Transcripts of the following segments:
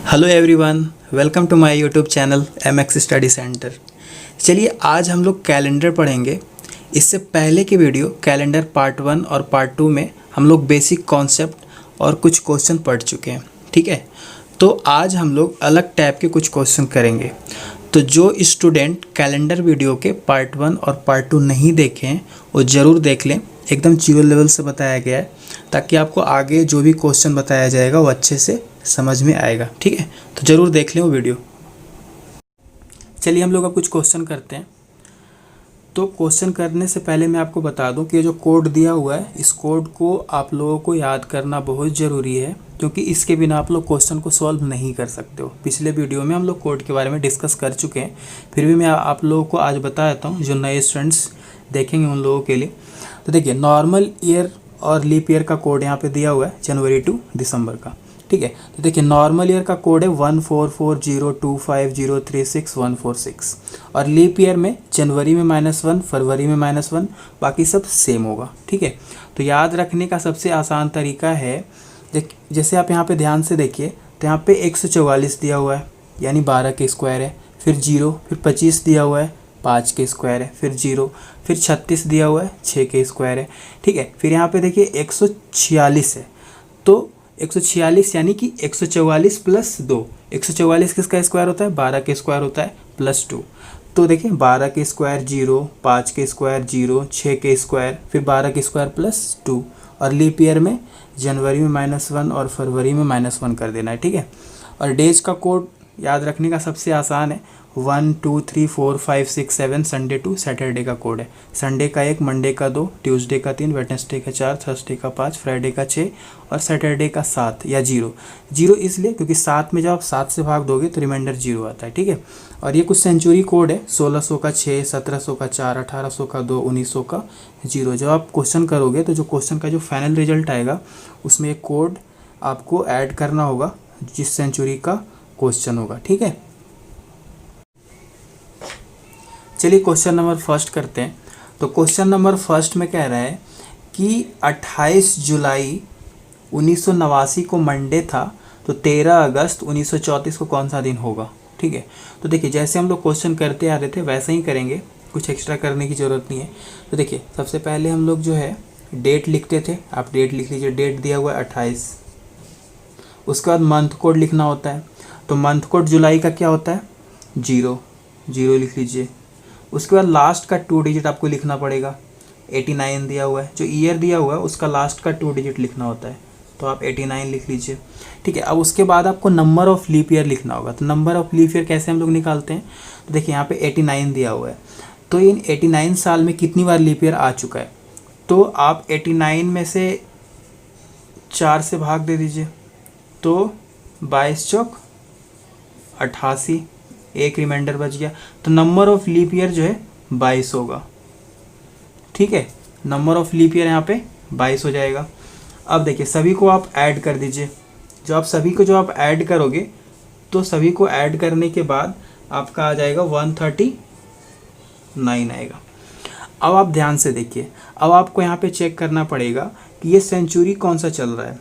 Hello everyone, welcome to my YouTube channel MX study centre. चलिए आज हम लोग कैलेंडर पढ़ेंगे। इससे पहले की वीडियो कैलेंडर पार्ट 1 और पार्ट 2 में हम लोग बेसिक कॉन्सेप्ट और कुछ क्वेश्चन पढ़ चुके हैं, ठीक है। तो आज हम लोग अलग टाइप के कुछ क्वेश्चन करेंगे। तो जो स्टूडेंट कैलेंडर वीडियो के पार्ट 1 और पार्ट 2 नहीं देखे हैं वो ज़रूर देख लें। एकदम जीरो लेवल से बताया गया है ताकि आपको आगे जो भी क्वेश्चन बताया जाएगा वो अच्छे से समझ में आएगा, ठीक है। तो ज़रूर देख लें वो वीडियो। चलिए हम लोग अब कुछ क्वेश्चन करते हैं। तो क्वेश्चन करने से पहले मैं आपको बता दूं कि ये जो कोड दिया हुआ है इस कोड को आप लोगों को याद करना बहुत ज़रूरी है, क्योंकि इसके बिना आप लोग क्वेश्चन को सॉल्व नहीं कर सकते हो। पिछले वीडियो में हम लोग कोड के बारे में डिस्कस कर चुके हैं, फिर भी मैं आप लोगों को आज बता देता हूँ जो नए स्टूडेंट्स देखेंगे उन लोगों के लिए। तो देखिए, नॉर्मल ईयर और लीप ईयर का कोड यहाँ पे दिया हुआ है, जनवरी टू दिसंबर का, ठीक है। तो देखिए, नॉर्मल ईयर का कोड है 144025036 और लीप ईयर में जनवरी में -1, फरवरी में -1, बाकी सब सेम होगा, ठीक है। तो याद रखने का सबसे आसान तरीका है, जैसे आप यहाँ पे ध्यान से देखिए तो यहाँ पे 144 दिया हुआ है यानी 12 के स्क्वायर है, फिर 0, फिर 25 दिया हुआ है 5 के स्क्वायर है, फिर 0, फिर 36 दिया हुआ है 6 के स्क्वायर है, ठीक है। फिर यहाँ पे देखिए 146 है, तो 146 यानी कि 144 प्लस 2। 144 किसका स्क्वायर होता है? 12 के स्क्वायर होता है प्लस 2। तो देखिए 12 के स्क्वायर 0, 5 के स्क्वायर 0, 6 के स्क्वायर, फिर 12 के स्क्वायर प्लस 2। और लीप ईयर में जनवरी में -1 और फरवरी में -1 कर देना है, ठीक है। और डेज का कोड याद रखने का सबसे आसान है, 1 2 3 4 5 6 7 संडे टू सैटरडे का कोड है। संडे का 1, मंडे का 2, ट्यूसडे का 3, वेडनेसडे का 4, थर्सडे का 5, फ्राइडे का 6 और सैटरडे का 7 या 0। 0 इसलिए क्योंकि 7 में जब आप 7 से भाग दोगे तो रिमाइंडर 0 आता है, ठीक है। और ये कुछ सेंचुरी कोड है, 1600 का 6, 1700 का 4, 1800 का 2, 1900 का 0। जब आप क्वेश्चन करोगे तो जो क्वेश्चन का जो फाइनल रिजल्ट आएगा उसमें एक कोड आपको ऐड करना होगा जिस सेंचुरी का क्वेश्चन होगा, ठीक है। चलिए क्वेश्चन नंबर फर्स्ट करते हैं। तो क्वेश्चन नंबर फर्स्ट में कह रहा है कि 28 जुलाई 1989 को मंडे था, तो 13 अगस्त 1934 को कौन सा दिन होगा, ठीक है। तो देखिए, जैसे हम लोग क्वेश्चन करते आ रहे थे वैसे ही करेंगे, कुछ एक्स्ट्रा करने की ज़रूरत नहीं है। तो देखिए, सबसे पहले हम लोग जो है डेट लिखते थे, आप डेट लिख लीजिए। डेट दिया हुआ है 28। उसके बाद मंथ कोड लिखना होता है, तो मंथ कोड जुलाई का क्या होता है? 0 लिख लीजिए। उसके बाद लास्ट का 2 डिजिट आपको लिखना पड़ेगा। 89 दिया हुआ है, जो ईयर दिया हुआ है उसका लास्ट का 2 डिजिट लिखना होता है, तो आप 89 लिख लीजिए, ठीक है। अब उसके बाद आपको नंबर ऑफ़ लीप ईयर लिखना होगा। तो नंबर ऑफ़ लीप ईयर कैसे हम लोग निकालते हैं? तो देखिए, यहाँ पे 89 दिया हुआ है, तो इन 89 साल में कितनी बार लीप ईयर आ चुका है? तो आप 89 में से 4 से भाग दे दीजिए, तो 22 चौक 88, एक रिमाइंडर बच गया। तो नंबर ऑफ लीप ईयर जो है 22 होगा, ठीक है। नंबर ऑफ लीप ईयर यहाँ पे 22 हो जाएगा। अब देखिए, सभी को आप ऐड कर दीजिए। जो आप ऐड करोगे तो सभी को ऐड करने के बाद आपका आ जाएगा 139 आएगा। अब आप ध्यान से देखिए, अब आपको यहाँ पे चेक करना पड़ेगा कि ये सेंचुरी कौन सा चल रहा है।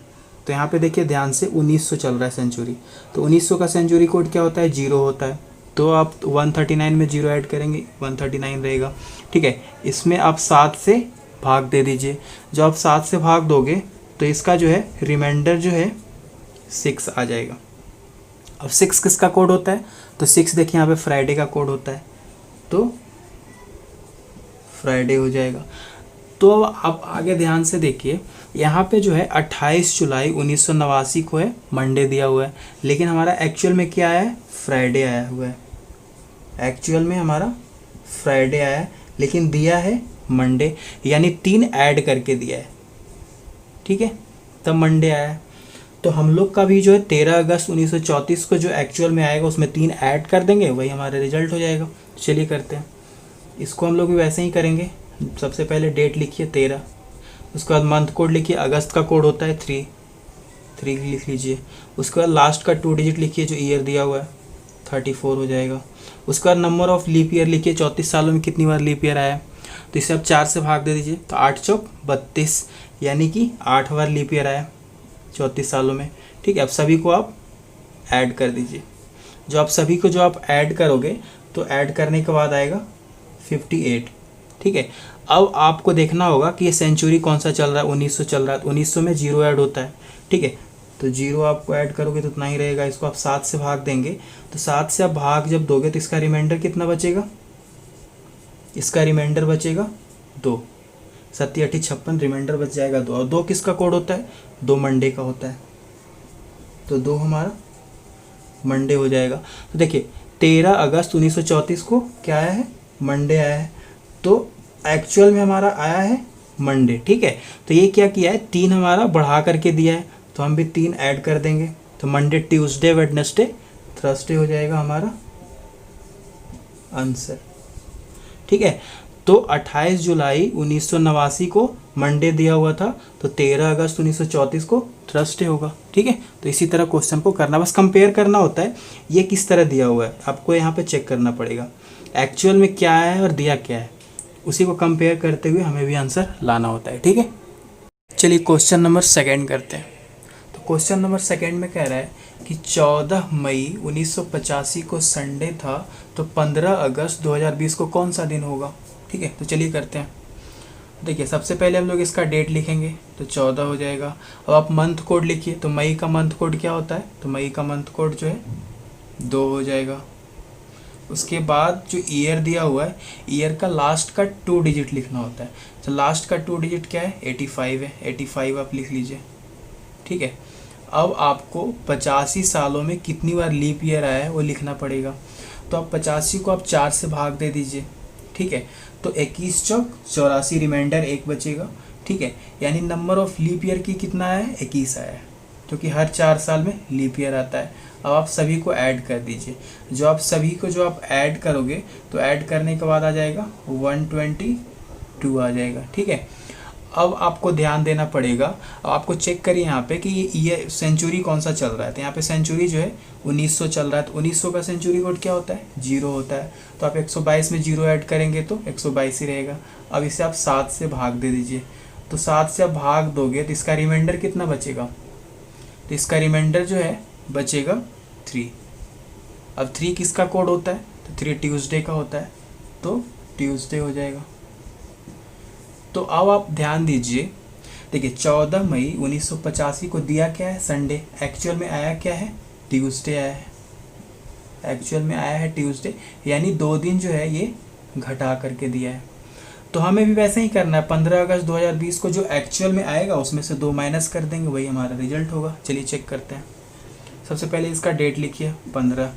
तो यहाँ पे देखिए ध्यान से 1900 चल रहा है सेंचुरी, तो 1900 का सेंचुरी कोड क्या होता है? 0 होता है। तो आप 139 में 0 ऐड करेंगे, 139 रहेगा, ठीक है। इसमें आप 7 से भाग दे दीजिए। जब आप 7 से भाग दोगे तो इसका जो है रिमाइंडर जो है 6 आ जाएगा। अब 6 किसका कोड होता है? तो 6 देखिए यहाँ पे फ्राइडे का कोड होता है, तो फ्राइडे हो जाएगा। तो अब आप आगे ध्यान से देखिए, यहाँ पे जो है 28 जुलाई 1989 को है मंडे दिया हुआ है, लेकिन हमारा एक्चुअल में क्या आया है? फ्राइडे आया हुआ है। एक्चुअल में हमारा फ्राइडे आया है, लेकिन दिया है मंडे, यानी 3 ऐड करके दिया है, ठीक है, तब मंडे आया है। तो हम लोग का भी जो है 13 अगस्त 1934 को जो एक्चुअल में आएगा उसमें 3 ऐड कर देंगे, वही हमारा रिजल्ट हो जाएगा। चलिए करते हैं इसको, हम लोग भी वैसे ही करेंगे। सबसे पहले डेट लिखिए 13, उसके बाद मंथ कोड लिखिए, अगस्त का कोड होता है 3 लिख लीजिए। उसके बाद लास्ट का 2 डिजिट लिखिए, जो ईयर दिया हुआ है 34 हो जाएगा। उसके बाद नंबर ऑफ़ लीप ईयर लिखिए, 34 सालों में कितनी बार लीप ईयर आया, तो इसे आप 4 से भाग दे दीजिए, तो 8 चौक 32, यानी कि 8 बार लीप ईयर आया 34 सालों में, ठीक है। अब सभी को आप ऐड कर दीजिए। जो आप ऐड करोगे तो ऐड करने के बाद आएगा 58। ठीक है, अब आपको देखना होगा कि ये सेंचुरी कौन सा चल रहा है, 1900 चल रहा है। 1900 में जीरो ऐड होता है। ठीक है, तो जीरो आपको ऐड करोगे तो उतना ही रहेगा। इसको आप 7 से भाग देंगे, तो 7 से आप भाग जब दोगे तो इसका रिमाइंडर कितना बचेगा, इसका रिमाइंडर बचेगा 2। 7 8 56, रिमाइंडर बच जाएगा 2। और 2 किसका कोड होता है, 2 मंडे का होता है। तो 2 हमारा मंडे हो जाएगा। तो देखिए 13 अगस्त 1934 को क्या आया है, मंडे आया है। तो एक्चुअल में हमारा आया है मंडे। ठीक है, तो ये क्या किया है, 3 हमारा बढ़ा करके दिया है, तो हम भी 3 ऐड कर देंगे। तो मंडे, ट्यूसडे, वेडनेसडे, थर्सडे हो जाएगा हमारा आंसर। ठीक है, तो 28 जुलाई 1989 को मंडे दिया हुआ था, तो 13 अगस्त 1934 को थर्सडे होगा। ठीक है, तो इसी तरह क्वेश्चन को करना, बस कंपेयर करना होता है ये किस तरह दिया हुआ है, आपको यहाँ पे चेक करना पड़ेगा एक्चुअल में क्या है और दिया क्या है, उसी को कंपेयर करते हुए हमें भी आंसर लाना होता है। ठीक है, चलिए क्वेश्चन नंबर सेकेंड करते हैं। तो क्वेश्चन नंबर सेकेंड में कह रहा है कि 14 मई 1985 को संडे था, तो 15 अगस्त 2020 को कौन सा दिन होगा। ठीक है, तो चलिए करते हैं। देखिए सबसे पहले हम लोग इसका डेट लिखेंगे, तो 14 हो जाएगा। अब आप मंथ कोड लिखिए, तो मई का मंथ कोड क्या होता है, तो मई का मंथ कोड जो है 2 हो जाएगा। उसके बाद जो ईयर दिया हुआ है, ईयर का लास्ट का 2 डिजिट लिखना होता है। तो लास्ट का 2 डिजिट क्या है, 85 है, 85 आप लिख लीजिए। ठीक है, अब आपको 85 सालों में कितनी बार लीप ईयर आया है वो लिखना पड़ेगा। तो आप 85 को आप 4 से भाग दे दीजिए। ठीक है, तो 21 चौक 84, रिमाइंडर 1 बचेगा। ठीक है, यानी नंबर ऑफ लीप ईयर की कितना है, 21 आया है, क्योंकि हर 4 साल में लीप ईयर आता है। अब आप सभी को ऐड कर दीजिए। जो आप ऐड करोगे तो ऐड करने के बाद आ जाएगा 122 आ जाएगा। ठीक है, अब आपको ध्यान देना पड़ेगा। अब आपको चेक करिए यहाँ पे कि ये सेंचुरी कौन सा चल रहा है। तो यहाँ पे सेंचुरी जो है 1900 चल रहा है, तो 1900 का सेंचुरी कोड क्या होता है, 0 होता है। तो आप 122 में 0 ऐड करेंगे तो 122 ही रहेगा। अब इसे आप 7 से भाग दे दीजिए। तो 7 से आप भाग दोगे तो इसका रिमाइंडर कितना बचेगा, तो इसका रिमाइंडर जो है बचेगा 3। अब 3 किसका कोड होता है, तो 3 ट्यूसडे का होता है, तो ट्यूसडे हो जाएगा। तो अब आप ध्यान दीजिए, देखिए 14 मई 1985 को दिया क्या है, संडे। एक्चुअल में आया क्या है, ट्यूसडे आया है। एक्चुअल में आया है ट्यूसडे, यानी 2 दिन जो है ये घटा करके दिया है। तो हमें भी वैसे ही करना है। 15 अगस्त 2020 को जो एक्चुअल में आएगा उसमें से 2 माइनस कर देंगे, वही हमारा रिजल्ट होगा। चलिए चेक करते हैं। सबसे पहले इसका डेट लिखिए 15।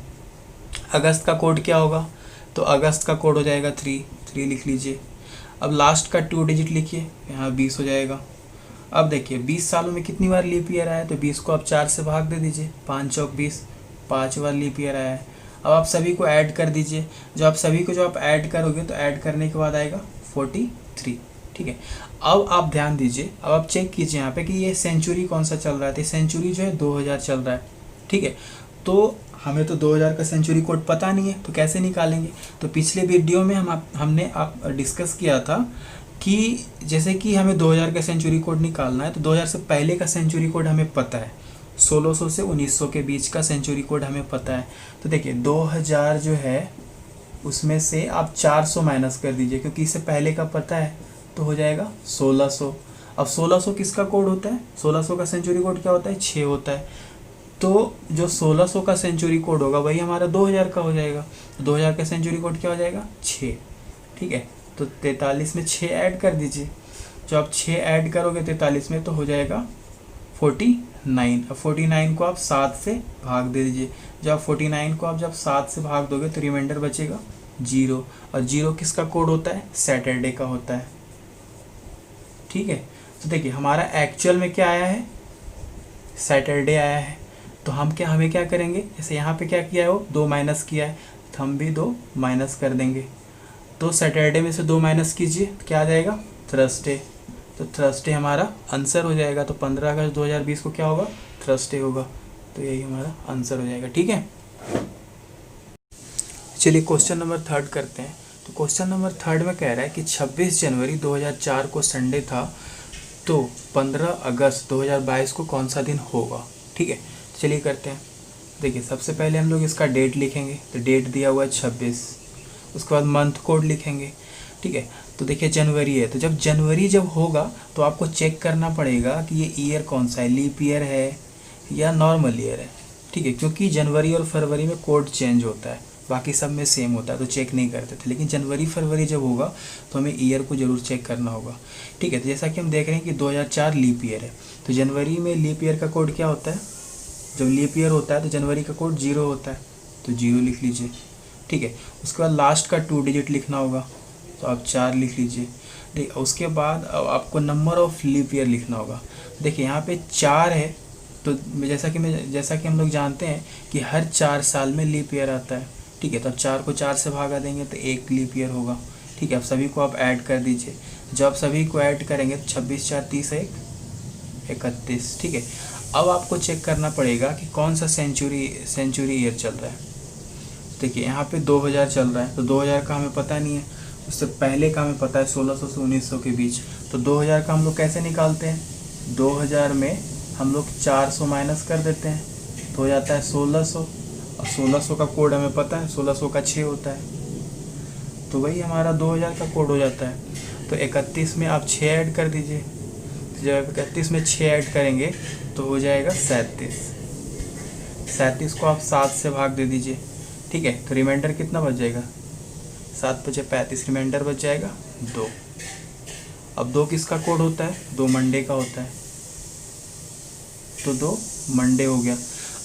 अगस्त का कोड क्या होगा, तो अगस्त का कोड हो जाएगा 3 लिख लीजिए। अब लास्ट का 2 डिजिट लिखिए, यहाँ 20 हो जाएगा। अब देखिए 20 सालों में कितनी बार लीप ईयर आया है, तो 20 को आप 4 से भाग दे दीजिए, 5 चौक 20, 5 बार लीप ईयर आया है। अब आप सभी को ऐड कर दीजिए। जो आप ऐड करोगे तो ऐड करने के बाद आएगा 43। ठीक है, अब आप ध्यान दीजिए, अब आप चेक कीजिए यहाँ पे कि ये सेंचुरी कौन सा चल रहा है। तो सेंचुरी जो है 2000 चल रहा है। ठीक है, तो हमें तो 2000 का सेंचुरी कोड पता नहीं है, तो कैसे निकालेंगे। तो पिछले वीडियो में हमने डिस्कस किया था कि जैसे कि हमें 2000 का सेंचुरी कोड निकालना है, तो 2000 से पहले का सेंचुरी कोड हमें पता है, 1600 से 1900 के बीच का सेंचुरी कोड हमें पता है। तो देखिए 2000 जो है उसमें से आप 400 माइनस कर दीजिए, क्योंकि इससे पहले का पता है, तो हो जाएगा 1600। अब 1600 किसका कोड होता है, 1600 का सेंचुरी कोड क्या होता है, 6 होता है। तो जो 1600 का सेंचुरी कोड होगा वही हमारा 2000 का हो जाएगा। तो 2000 का सेंचुरी कोड क्या हो जाएगा, 6। ठीक है, तो 43 में 6 ऐड कर दीजिए। जो आप 6 ऐड करोगे 43 में तो हो जाएगा 49। अब 49 को आप 7 से भाग दे दीजिए। जब 49 को आप 7 से भाग दोगे तो रिमाइंडर बचेगा 0। और 0 किसका कोड होता है, सैटरडे का होता है। ठीक है, तो देखिए हमारा एक्चुअल में क्या आया है, सैटरडे आया है। तो हमें क्या करेंगे, जैसे यहाँ पे क्या किया है, वो 2 माइनस किया है, तो हम भी 2 माइनस कर देंगे। तो सैटरडे में से 2 माइनस कीजिए तो क्या आ जाएगा, थर्सडे। तो थर्सडे हमारा आंसर हो जाएगा। तो 15 अगस्त 2020 को क्या होगा, थर्सडे होगा। तो यही हमारा आंसर हो जाएगा। ठीक है, चलिए क्वेश्चन नंबर 3 करते हैं। तो क्वेश्चन नंबर 3 में कह रहा है कि 26 जनवरी 2004 को संडे था, तो 15 अगस्त 2022 को कौन सा दिन होगा। ठीक है, चलिए करते हैं। देखिए सबसे पहले हम लोग इसका डेट लिखेंगे, तो डेट दिया हुआ है 26। उसके बाद मंथ कोड लिखेंगे, ठीक है। तो देखिए जनवरी है, तो जब जनवरी जब होगा तो आपको चेक करना पड़ेगा कि ये ईयर कौन सा है, लीप ईयर है या नॉर्मल ईयर है, ठीक है। क्योंकि जनवरी और फरवरी में कोड चेंज होता है, बाकी सब में सेम होता है तो चेक नहीं करते थे, लेकिन जनवरी फरवरी जब होगा तो हमें ईयर को ज़रूर चेक करना होगा, ठीक है। तो जैसा कि हम देख रहे हैं कि 2004 लीप ईयर है, तो जनवरी में लीप ईयर का कोड क्या होता है, जब लीप ईयर होता है तो जनवरी का कोड 0 होता है, तो 0 लिख लीजिए, ठीक है। उसके बाद लास्ट का 2 डिजिट लिखना होगा, तो आप 4 लिख लीजिए, ठीक। उसके बाद अब आपको नंबर ऑफ लीप ईयर लिखना होगा। देखिए यहाँ पे 4 है, तो जैसा कि हम लोग जानते हैं कि हर 4 साल में लीप ईयर आता है, ठीक है। तो अब 4 को 4 से भागा देंगे तो 1 लीप ईयर होगा, ठीक है। अब सभी को आप ऐड कर दीजिए, जब आप सभी को ऐड करेंगे तो 26 4 30 1 31, ठीक है। अब आपको चेक करना पड़ेगा कि कौन सा सेंचुरी ईयर चल रहा है। देखिए यहाँ पे 2000 चल रहा है, तो 2000 का हमें पता नहीं है, उससे पहले का हमें पता है 1600 से 1900 के बीच। तो 2000 का हम लोग कैसे निकालते हैं, 2000 में हम लोग 400 माइनस कर देते हैं तो हो जाता है 1600, और 1600 का कोड हमें पता है 1600 का 6 होता है, तो वही हमारा 2000 का कोड हो जाता है। तो 31 में आप 6 ऐड कर दीजिए, तो जब 31 में 6 ऐड करेंगे तो हो जाएगा 37। 37 को आप 7 से भाग दे दीजिए, ठीक है। तो रिमाइंडर कितना बच जाएगा, 7 बचे 35, रिमाइंडर बच जाएगा 2। अब 2 किसका कोड होता है, 2 मंडे का होता है, तो 2 मंडे हो गया।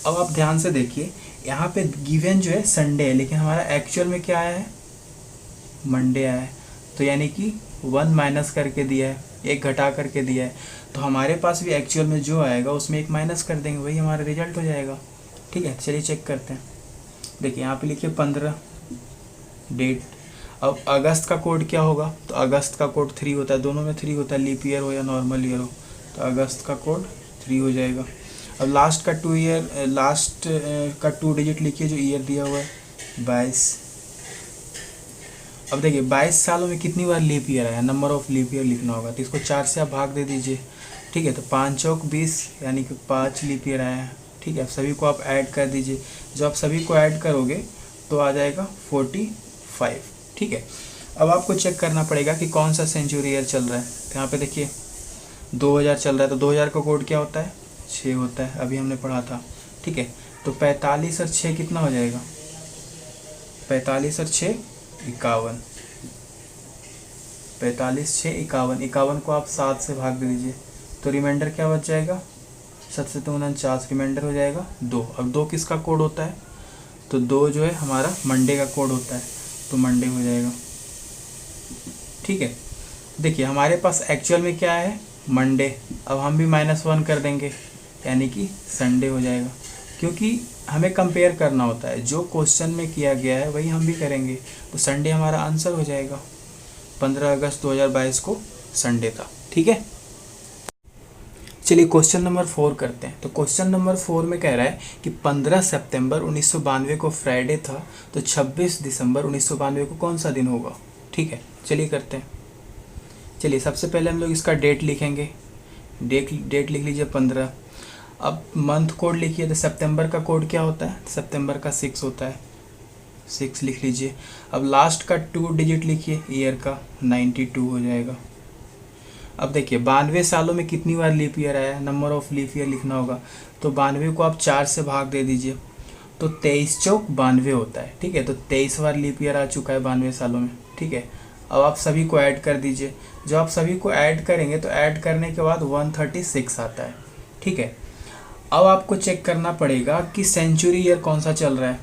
अब आप ध्यान से देखिए, यहाँ पे गिवन जो है संडे है, लेकिन हमारा एक्चुअल में क्या आया है, मंडे आया है, तो यानी कि 1 माइनस करके दिया है, 1 घटा करके दिया है, तो हमारे पास भी एक्चुअल में जो आएगा उसमें 1 माइनस कर देंगे, वही हमारा रिजल्ट हो जाएगा, ठीक है। चलिए चेक करते हैं। देखिए यहाँ पे लिखिए 15 डेट। अब अगस्त का कोड क्या होगा, तो अगस्त का कोड 3 होता है, दोनों में 3 होता है, लीप ईयर हो या नॉर्मल ईयर हो, तो अगस्त का कोड 3 हो जाएगा। अब लास्ट का 2 डिजिट लिखिए जो ईयर दिया हुआ है 22। अब देखिए 22 सालों में कितनी बार लीप ईयर आया, नंबर ऑफ लीप ईयर लिखना होगा, तो इसको 4 से आप भाग दे दीजिए, ठीक है। तो 5 चौक 20 यानी कि 5 लीप ईयर आया है, ठीक है। अब सभी को आप ऐड कर दीजिए, जब आप सभी को ऐड करोगे तो आ जाएगा 45, ठीक है। अब आपको चेक करना पड़ेगा कि कौन सा सेंचुरी ईयर चल रहा है, तो यहाँ पे देखिए 2000 चल रहा है, तो 2000 का कोड क्या होता है, 6 होता है, अभी हमने पढ़ा था, ठीक है। तो 45 और 6 कितना हो जाएगा, 45 और 6 51, 45 6 51, 51 को आप 7 से भाग दे दीजिए, तो रिमाइंडर क्या बच जाएगा, 7 से 2 49, रिमाइंडर हो जाएगा 2। अब 2 किसका कोड होता है, तो 2 जो है हमारा मंडे का कोड होता है, तो मंडे हो जाएगा, ठीक है। देखिए हमारे पास एक्चुअल में क्या है, मंडे, अब हम भी -1 कर देंगे यानी कि संडे हो जाएगा, क्योंकि हमें कंपेयर करना होता है, जो क्वेश्चन में किया गया है वही हम भी करेंगे, तो संडे हमारा आंसर हो जाएगा। 15 अगस्त 2022 को संडे था, ठीक है। चलिए क्वेश्चन नंबर 4 करते हैं। तो क्वेश्चन नंबर 4 में कह रहा है कि 15 सितंबर 1992 को फ्राइडे था, तो 26 दिसंबर 1992 को कौन सा दिन होगा, ठीक है। चलिए करते हैं। चलिए सबसे पहले हम लोग इसका डेट लिखेंगे, डेट लिख लीजिए 15। अब मंथ कोड लिखिए, तो सितंबर का कोड क्या होता है, सितंबर का 6 होता है, 6 लिख लीजिए। अब लास्ट का 2 डिजिट लिखिए, ईयर का 92 हो जाएगा। अब देखिए 92 सालों में कितनी बार लीप ईयर आया है, नंबर ऑफ लीप ईयर लिखना होगा, तो 92 को आप 4 से भाग दे दीजिए, तो 23 चौक 92 होता है, ठीक है। तो 23 बार लीप ईयर आ चुका है 92 सालों में, ठीक है। अब आप सभी को ऐड कर दीजिए, जब आप सभी को ऐड करेंगे तो ऐड करने के बाद 136 आता है, ठीक है। अब आपको चेक करना पड़ेगा कि सेंचुरी ईयर कौन सा चल रहा है,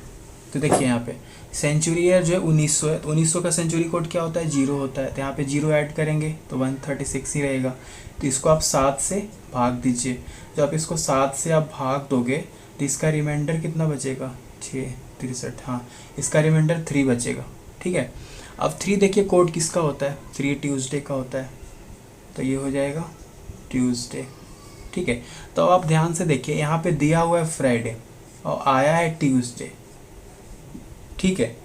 तो देखिए यहाँ पे सेंचुरी ईयर जो है 1900 है, तो 1900 का सेंचुरी कोड क्या होता है, 0 होता है, तो यहाँ पे 0 ऐड करेंगे तो 136 ही रहेगा, तो इसको आप 7 से भाग दीजिए। जब आप इसको 7 से आप भाग दोगे तो इसका रिमाइंडर कितना बचेगा, 6 63, हाँ इसका रिमाइंडर 3 बचेगा, ठीक है। अब 3 देखिए कोड किसका होता है, 3 ट्यूसडे का होता है, तो ये हो जाएगा ट्यूसडे, ठीक है। तो आप ध्यान से देखिए, यहाँ पे दिया हुआ है फ्राइडे और आया है ट्यूसडे, ठीक है।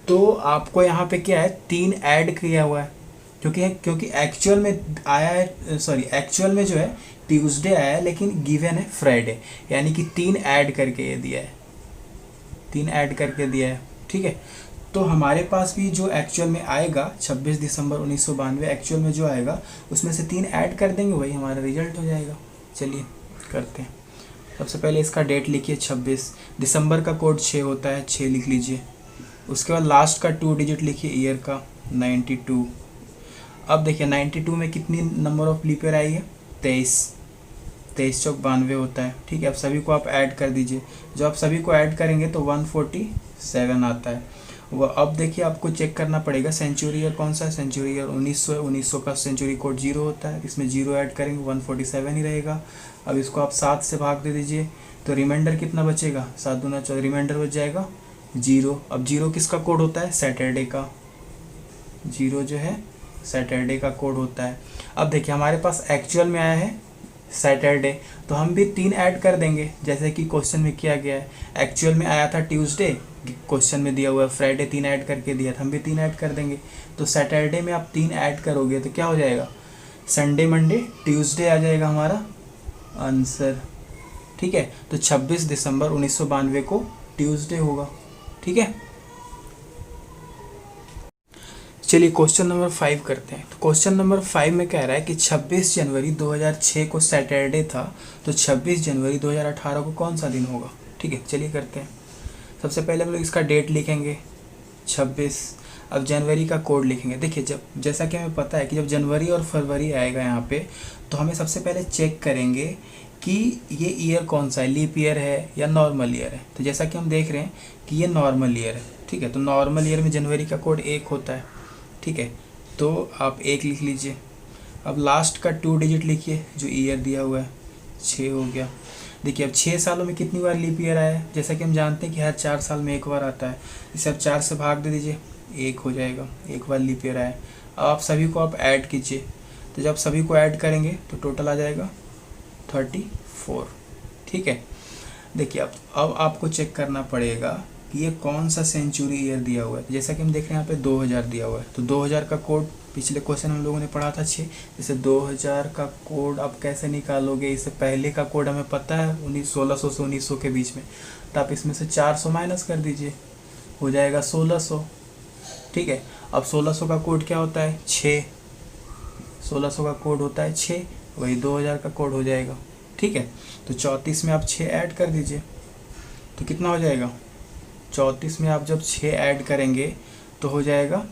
तो आपको यहाँ पे क्या है, 3 ऐड किया हुआ है, क्योंकि एक्चुअल में आया है, सॉरी एक्चुअल में जो है ट्यूसडे आया है, लेकिन गिवन है फ्राइडे, यानी कि 3 ऐड करके ये दिया है, 3 ऐड करके दिया है, ठीक है। तो हमारे पास भी जो एक्चुअल में आएगा 26 दिसंबर 1992 एक्चुअल में जो आएगा उसमें से 3 ऐड कर देंगे, वही हमारा रिजल्ट हो जाएगा। चलिए करते हैं। सबसे पहले इसका डेट लिखिए 26, दिसंबर का कोड 6 होता है, 6 लिख लीजिए। उसके बाद लास्ट का 2 डिजिट लिखिए ईयर का 92। अब देखिए 92 में कितनी नंबर ऑफ लीप ईयर आई है, 23, 23 चौक 92 होता है, ठीक है। अब सभी को आप ऐड कर दीजिए, जब आप सभी को ऐड करेंगे तो 147 आता है। वह अब देखिए आपको चेक करना पड़ेगा सेंचुरी ईयर कौन सा है, सेंचुरी ईयर 1900 है, 1900 का सेंचुरी कोड 0 होता है, इसमें 0 ऐड करेंगे 147 ही रहेगा। अब इसको आप 7 से भाग दे दीजिए तो रिमाइंडर कितना बचेगा, 7 दूना 14, रिमाइंडर बच जाएगा 0। अब 0 किसका कोड होता है, सैटरडे का, 0 जो है सैटरडे का कोड होता है। अब देखिए हमारे पास एक्चुअल में आया है सैटरडे, तो हम भी 3 ऐड कर देंगे जैसे कि क्वेश्चन में किया गया है। एक्चुअल में आया था ट्यूसडे, क्वेश्चन में दिया हुआ है फ्राइडे, 3 ऐड करके दिया था, हम भी 3 ऐड कर देंगे। तो सैटरडे में आप 3 ऐड करोगे तो क्या हो जाएगा, संडे मंडे ट्यूसडे आ जाएगा हमारा आंसर, ठीक है। तो 26 दिसंबर 1992 को ट्यूसडे होगा, ठीक है। चलिए क्वेश्चन नंबर 5 करते हैं। तो क्वेश्चन नंबर 5 में कह रहा है कि 26 जनवरी 2006 को सैटरडे था, तो 26 जनवरी 2018 को कौन सा दिन होगा, ठीक है। चलिए करते हैं। सबसे पहले हम लोग इसका डेट लिखेंगे 26, अब जनवरी का कोड लिखेंगे। देखिए जब जैसा कि हमें पता है कि जब जनवरी और फरवरी आएगा यहाँ पे, तो हमें सबसे पहले चेक करेंगे कि ये ईयर कौन सा है, लीप ईयर है या नॉर्मल ईयर है। तो जैसा कि हम देख रहे हैं कि ये नॉर्मल ईयर है, ठीक है। तो नॉर्मल ईयर में जनवरी का कोड 1 होता है, ठीक है। तो आप 1 लिख लीजिए। अब लास्ट का 2 डिजिट लिखिए जो ईयर दिया हुआ है, 6 हो गया। देखिए अब 6 सालों में कितनी बार लीप ईयर आया है, जैसा कि हम जानते हैं कि हर 4 साल में 1 बार आता है। इसे अब 4 से भाग दे दीजिए, 1 हो जाएगा, 1 बार लीप ईयर आया। अब आप सभी को आप ऐड कीजिए, तो जब सभी को ऐड करेंगे तो टोटल आ जाएगा 34, ठीक है। देखिए अब आपको चेक करना पड़ेगा कि ये कौन सा सेंचुरी ईयर दिया हुआ है। जैसा कि हम देख रहे हैं यहाँ पे 2000 दिया हुआ है, तो 2000 का कोड पिछले क्वेश्चन हम लोगों ने पढ़ा था 6, जैसे 2000 का कोड आप कैसे निकालोगे, इससे पहले का कोड हमें पता है 1600 से 1900 के बीच में, तो आप इसमें से 400 माइनस कर दीजिए, हो जाएगा 1600, ठीक है। अब 1600 का कोड क्या होता है, 6, 1600 का कोड होता है 6, वही 2000 का कोड हो जाएगा, ठीक है। तो 34 में आप 6 ऐड कर दीजिए तो कितना हो जाएगा, 34 में आप जब 6 ऐड करेंगे तो हो जाएगा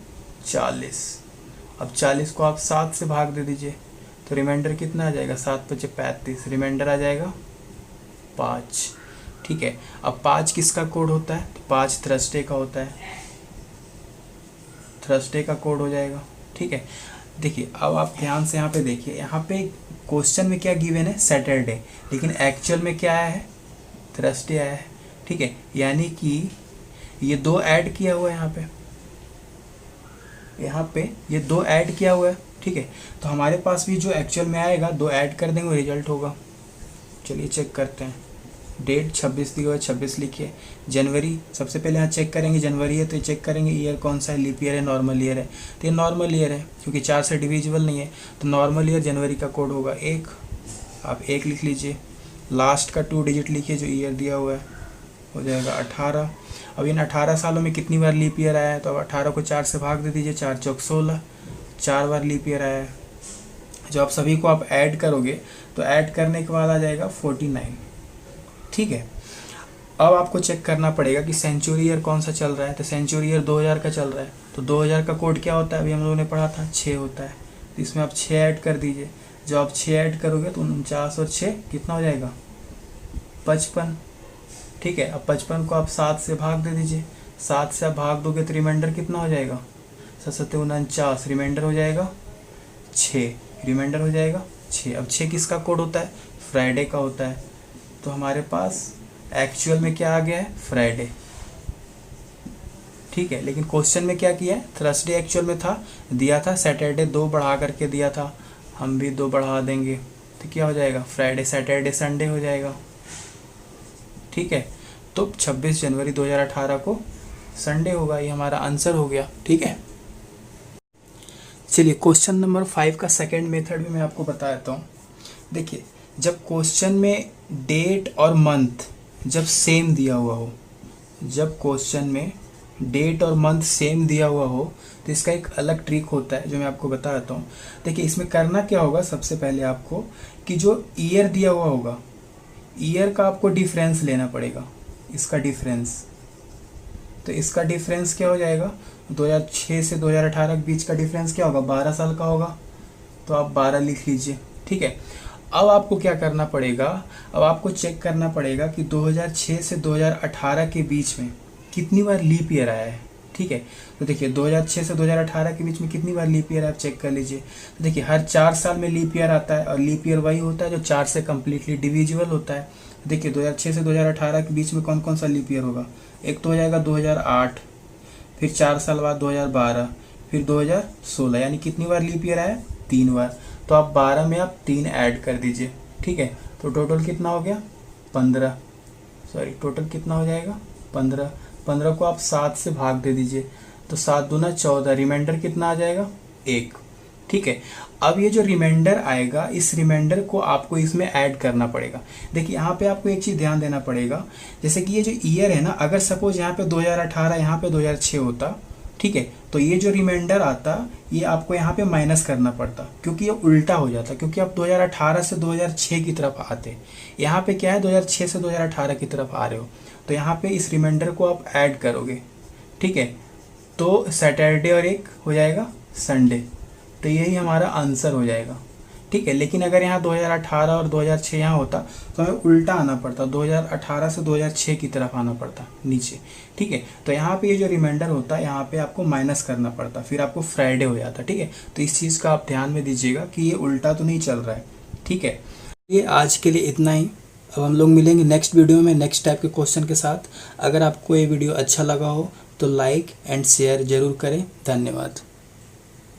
40। अब 40 को आप 7 से भाग दे दीजिए तो रिमाइंडर कितना आ जाएगा, 7 × 5 = 35, रिमाइंडर आ जाएगा 5, ठीक है। अब 5 किसका कोड होता है, तो 5 थर्सडे का होता है, थर्सडे का कोड हो जाएगा, ठीक है। देखिए अब आप ध्यान से यहाँ पे देखिए, यहाँ पे क्वेश्चन में क्या गिवन है, सैटरडे, लेकिन एक्चुअल में क्या आया है, थर्सडे आया है, ठीक है। यानी कि ये 2 ऐड किया हुआ है यहाँ पे ये 2 ऐड किया हुआ है, ठीक है। तो हमारे पास भी जो एक्चुअल में आएगा 2 ऐड कर देंगे, रिजल्ट होगा। चलिए चेक करते हैं। डेट 26 दी हुआ है, 26 लिखिए। जनवरी सबसे पहले यहाँ चेक करेंगे, जनवरी है तो चेक करेंगे ईयर कौन सा है, लीप ईयर है नॉर्मल ईयर है, तो ये नॉर्मल ईयर है क्योंकि 4 से डिविजिबल नहीं है, तो नॉर्मल ईयर जनवरी का कोड होगा 1, आप 1 लिख लीजिए। लास्ट का 2 डिजिट लिखिए जो ईयर दिया हुआ है, हो जाएगा 18। अब इन 18 सालों में कितनी बार लीप ईयर आया है, तो अब 18 को 4 से भाग दे दीजिए, 4 चौक 16, 4 बार लीप ईयर आया है। जो आप सभी को आप ऐड करोगे तो ऐड करने के बाद आ जाएगा 49, ठीक है। अब आपको चेक करना पड़ेगा कि सेंचुरी ईयर कौन सा चल रहा है, तो सेंचुरी ईयर 2000 का चल रहा है, तो 2000 का कोड क्या होता है, अभी हम लोगों ने पढ़ा था 6 होता है, तो इसमें आप 6 ऐड कर दीजिए। जब आप 6 ऐड करोगे तो 49 और 6 कितना हो जाएगा, 55, ठीक है। अब 55 को आप 7 से भाग दे दीजिए, 7 से आप भाग दोगे तो रिमाइंडर कितना हो जाएगा, 7 × 7 = 49, रिमाइंडर हो जाएगा 6, रिमाइंडर हो जाएगा 6। अब 6 किसका कोड होता है, फ्राइडे का होता है, तो हमारे पास एक्चुअल में क्या आ गया है, फ्राइडे, ठीक है। लेकिन क्वेश्चन में क्या किया है, थर्सडे एक्चुअल में था, दिया था सैटरडे, 2 बढ़ा करके दिया था, हम भी 2 बढ़ा देंगे तो क्या हो जाएगा, फ्राइडे सैटरडे संडे हो जाएगा, ठीक है। तो 26 जनवरी 2018 को संडे होगा, ये हमारा आंसर हो गया, ठीक है। चलिए क्वेश्चन नंबर 5 का सेकंड मेथड भी मैं आपको बता देता हूँ। देखिए जब क्वेश्चन में डेट और मंथ जब सेम दिया हुआ हो जब क्वेश्चन में डेट और मंथ सेम दिया हुआ हो तो इसका एक अलग ट्रिक होता है जो मैं आपको बताता हूँ। देखिए इसमें करना क्या होगा, सबसे पहले आपको कि जो ईयर दिया हुआ होगा, ईयर का आपको डिफरेंस लेना पड़ेगा, इसका डिफरेंस। तो इसका डिफरेंस क्या हो जाएगा, 2006 से 2018 के बीच का डिफरेंस क्या होगा, 12 साल का होगा। तो आप 12 लिख लीजिए, ठीक है। अब आपको क्या करना पड़ेगा, अब आपको चेक करना पड़ेगा कि 2006 से 2018 के बीच में कितनी बार लीप ईयर आया है, ठीक है। तो देखिए 2006 से 2018 के बीच में कितनी बार लीप ईयर आप चेक कर लीजिए। तो देखिए हर 4 साल में लीप ईयर आता है, और लीप ईयर वही होता है जो 4 से कम्प्लीटली डिविजिबल होता है। देखिए 2006 से 2018 के बीच में कौन कौन सा लीप ईयर होगा, एक तो हो जाएगा 2008, फिर 4 साल बाद 2012, फिर 2016, यानी कितनी बार लीप ईयर आया, 3 बार। तो आप 12 में आप 3 ऐड कर दीजिए, ठीक है। तो टोटल कितना हो गया, 15, सॉरी टोटल कितना हो जाएगा 15। 15 को आप 7 से भाग दे दीजिए, तो 7 दूना 14, रिमाइंडर कितना आ जाएगा 1, ठीक है। अब ये जो रिमाइंडर आएगा, इस रिमाइंडर को आपको इसमें ऐड करना पड़ेगा। देखिए यहाँ पे आपको एक चीज़ ध्यान देना पड़ेगा, जैसे कि ये जो ईयर है ना, अगर सपोज यहाँ पे 2018 यहाँ पे 2006 होता, ठीक है, तो ये जो रिमाइंडर आता ये आपको यहाँ पे माइनस करना पड़ता, क्योंकि ये उल्टा हो जाता, क्योंकि आप 2018 से 2006 की तरफ आते, यहाँ पे क्या है 2006 से 2018 की तरफ आ रहे हो। तो यहाँ पे इस रिमाइंडर को आप ऐड करोगे, ठीक है, तो सैटरडे और एक हो जाएगा संडे, तो यही हमारा आंसर हो जाएगा, ठीक है। लेकिन अगर यहाँ 2018 और 2006 यहाँ होता तो हमें उल्टा आना पड़ता, 2018 से 2006 की तरफ आना पड़ता नीचे, ठीक है। तो यहाँ पे ये जो रिमाइंडर होता है यहाँ पे आपको माइनस करना पड़ता, फिर आपको फ्राइडे हो जाता, ठीक है। तो इस चीज़ का आप ध्यान में दीजिएगा कि ये उल्टा तो नहीं चल रहा है, ठीक है। ये आज के लिए इतना ही। अब हम लोग मिलेंगे नेक्स्ट वीडियो में नेक्स्ट टाइप के क्वेश्चन के साथ। अगर आपको ये वीडियो अच्छा लगा हो तो लाइक एंड शेयर ज़रूर करें। धन्यवाद।